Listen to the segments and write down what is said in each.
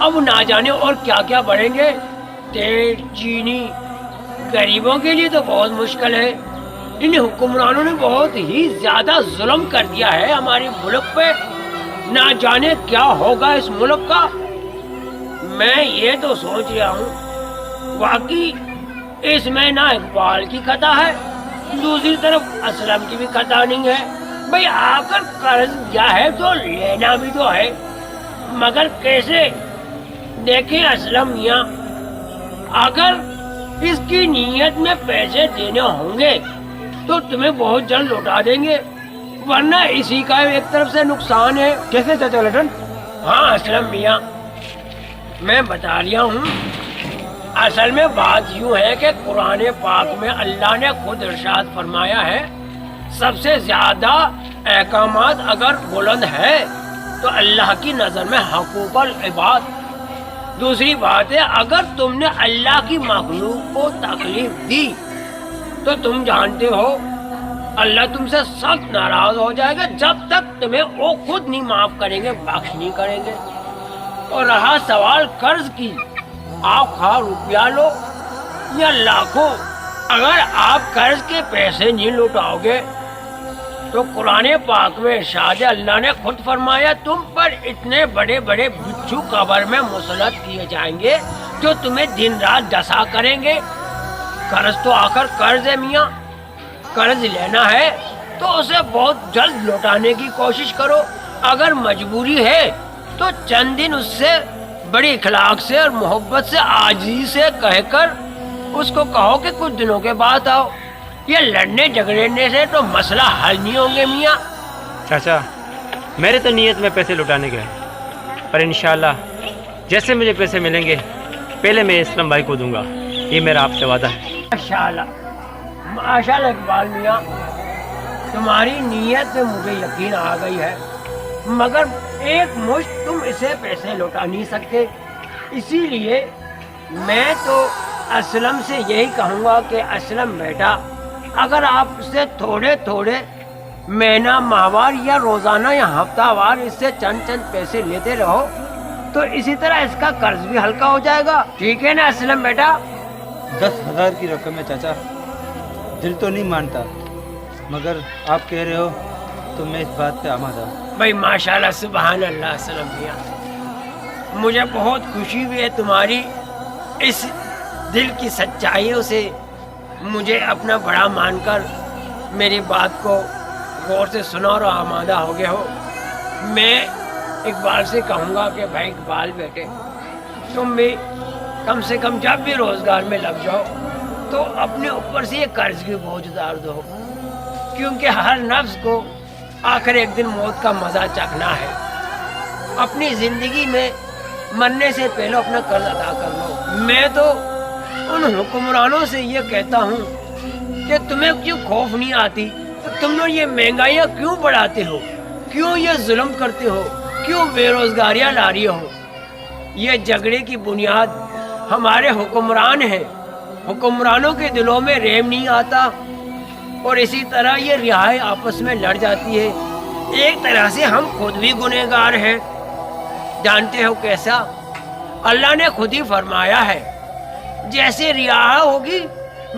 اب نہ جانے اور کیا کیا بڑھیں گے. تیل چینی غریبوں کے لیے تو بہت مشکل ہے. ان حکمرانوں نے بہت ہی زیادہ ظلم کر دیا ہے ہمارے ملک پہ. نہ جانے کیا ہوگا اس ملک کا. میں یہ تو سوچ رہا ہوں واقعی اس میں نہ اقبال کی خطا ہے, دوسری طرف اسلم کی بھی خطا نہیں ہے. بھئی آخر قرض کیا ہے تو لینا بھی تو ہے, مگر کیسے؟ دیکھیں اسلم میاں, اگر اس کی نیت میں پیسے دینے ہوں گے تو تمہیں بہت جلد لوٹا دیں گے, ورنہ اسی کا ایک طرف سے نقصان ہے. کیسے چچا لٹن؟ ہاں اسلم میاں, میں بتا رہا ہوں. اصل میں بات یوں ہے کہ قرآن پاک میں اللہ نے خود ارشاد فرمایا ہے, سب سے زیادہ احکامات اگر بلند ہے تو اللہ کی نظر میں حقوق العباد. دوسری بات ہے, اگر تم نے اللہ کی مخلوق کو تکلیف دی تو تم جانتے ہو اللہ تم سے سخت ناراض ہو جائے گا جب تک تمہیں وہ خود نہیں معاف کریں گے, بخش نہیں کریں گے. اور رہا سوال قرض کی, آپ خواہ روپیہ لو یا لاکھوں, اگر آپ قرض کے پیسے نہیں لوٹاؤ گے تو قرآن پاک میں ارشاد اللہ نے خود فرمایا تم پر اتنے بڑے بڑے بچھو قبر میں مسلط کیے جائیں گے جو تمہیں دن رات ڈسا کریں گے. قرض تو آخر قرض ہے میاں, قرض لینا ہے تو اسے بہت جلد لوٹانے کی کوشش کرو. اگر مجبوری ہے تو چند دن اس سے بڑی اخلاق سے اور محبت سے عاجزی سے کہہ کر اس کو کہو کہ کچھ دنوں کے بعد آؤ. یہ لڑنے جھگڑنے سے تو مسئلہ حل نہیں ہوں گے میاں. چاچا میرے تو نیت میں پیسے لوٹانے کے ہیں, پر انشاءاللہ جیسے مجھے پیسے ملیں گے پہلے میں اسلم بھائی کو دوں گا, یہ میرا آپ سے وعدہ ہے. ماشاءاللہ اقبال میاں, تمہاری نیت میں مجھے یقین آ گئی ہے, مگر ایک مشت تم اسے پیسے لوٹا نہیں سکتے. اسی لیے میں تو اسلم سے یہی کہوں گا کہ اسلم بیٹا, اگر آپ سے تھوڑے تھوڑے مہینہ ماہوار یا روزانہ یا ہفتہ وار اس سے چند پیسے لیتے رہو تو اسی طرح اس کا قرض بھی ہلکا ہو جائے گا. ٹھیک ہے نا اسلم بیٹا؟ 10,000 کی رقم ہے چاچا, دل تو نہیں مانتا, مگر آپ کہہ رہے ہو تو میں اس بات پہ آمادہ ہوں. بھائی ماشاءاللہ سبحان اللہ اسلم میاں, مجھے بہت خوشی ہوئی ہے تمہاری اس دل کی سچائیوں سے. مجھے اپنا بڑا مان کر میری بات کو غور سے سنا اور آمادہ ہو گئے ہو. میں اقبال سے کہوں گا کہ بھائی اقبال بیٹے, تم بھی کم سے کم جب بھی روزگار میں لگ جاؤ تو اپنے اوپر سے یہ قرض کی بوجھ اتار دو, کیونکہ ہر نفس کو آخر ایک دن موت کا مزہ چکھنا ہے. اپنی زندگی میں مرنے سے پہلے اپنا قرض ادا کر لو. میں تو ان حکمرانوں سے یہ کہتا ہوں کہ تمہیں کیوں خوف نہیں آتی, تم لوگ یہ مہنگائیاں کیوں بڑھاتے ہو, کیوں یہ ظلم کرتے ہو, کیوں بے روزگاریاں لا رہی ہو. یہ جھگڑے کی بنیاد ہمارے حکمران ہیں. حکمرانوں کے دلوں میں رحم نہیں آتا اور اسی طرح یہ رہائی آپس میں لڑ جاتی ہے. ایک طرح سے ہم خود بھی گنہگار ہیں. جانتے ہو کیسا؟ اللہ نے خود ہی فرمایا ہے جیسے رعایا ہوگی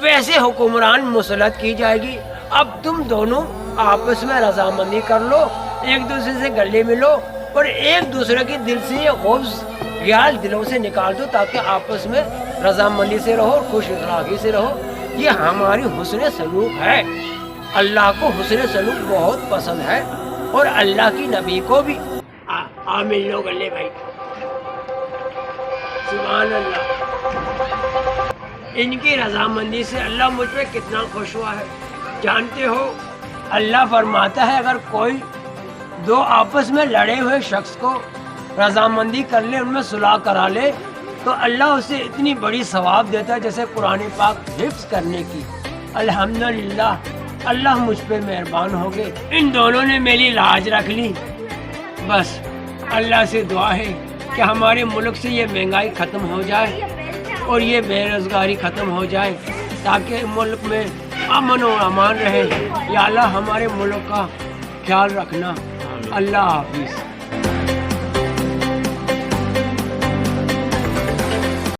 ویسے حکمران مسلط کی جائے گی. اب تم دونوں آپس میں رضامندی کر لو, ایک دوسرے سے گلے ملو اور ایک دوسرے کے دل سے یہ خوف خیال دلوں سے نکال دو تاکہ آپس میں رضامندی سے رہو اور خوش اخلاقی سے رہو. یہ ہماری حسن سلوک ہے. اللہ کو حسن سلوک بہت پسند ہے اور اللہ کی نبی کو بھی. مل لو گلے بھائی. سبحان اللہ, ان کی رضامندی سے اللہ مجھ پہ کتنا خوش ہوا ہے. جانتے ہو اللہ فرماتا ہے اگر کوئی دو آپس میں لڑے ہوئے شخص کو رضامندی کر لے, ان میں صلح کرا لے, تو اللہ اسے اتنی بڑی ثواب دیتا ہے جیسے قرآن پاک حفظ کرنے کی. الحمدللہ اللہ مجھ پہ مہربان ہو گئے. ان دونوں نے میری لاج رکھ لی. بس اللہ سے دعا ہے کہ ہمارے ملک سے یہ مہنگائی ختم ہو جائے اور یہ بے روزگاری ختم ہو جائے تاکہ ملک میں امن و امان رہے. یا اللہ ہمارے ملک کا خیال رکھنا. اللہ حافظ.